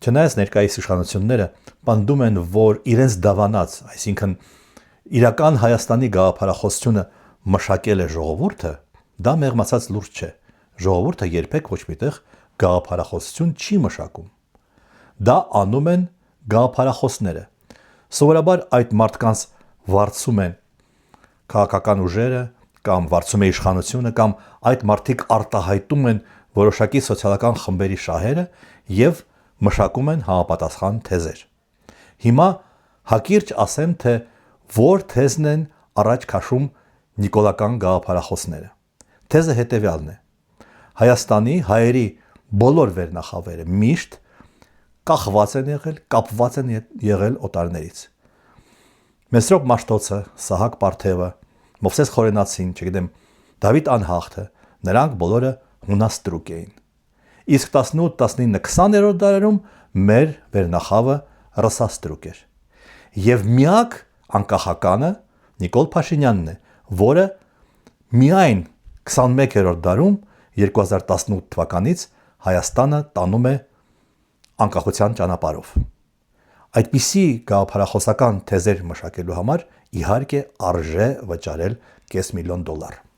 Չնայած ներկայիս իշխանությունները պնդում են, որ իրենց դավանած, այսինքն իրական Հայաստանի գաղափարախոսությունը մշակել է ժողովուրդը, դա մեղմացած լուրջ չէ։ Ժողովուրդը երբեք ոչ միտեղ գաղափարախոսություն չի մշակում։ Դա անում են գաղափարախոսները։ Սովորաբար այդ մարդկանց վարձում են քաղաքական ուժերը կամ վարձում է իշխանությունը կամ այդ մարդիկ արտահայտում են որոշակի սոցիալական խմբերի շահերը և մշակում են համապատասխան թեզեր։ Հիմա հակիրճ ասեմ, թե որ թեզն են առաջ քաշում նիկոլական գաղափարախոսները։ Թեզը հետևյալն է. Հայաստանի հայերի բոլոր վերնախավերը միշտ կախված են եղել, կապված են եղել օտարներից։ Մեսրոպ Մաշտոցը, Սահակ Պարթևը, Մովսես Խորենացին, չգիտեմ, Դավիթ Անհախտը, նրանք բոլորը հունաստրուկ էին։ Իսկ 18, 19, 20-րդ դարերում մեր վերնախավը ռսաստրուկ էր։ Եվ միակ անկախականը Նիկոլ Փաշինյանն է, որը միայն 21-րդ դարում 2018 թվականից Հայաստանը տանում է անկախության ճանապարհով։ Այդպիսի գաղափարախոսական թեզեր մշակելու համար իհարկե արժե վճարել $500,000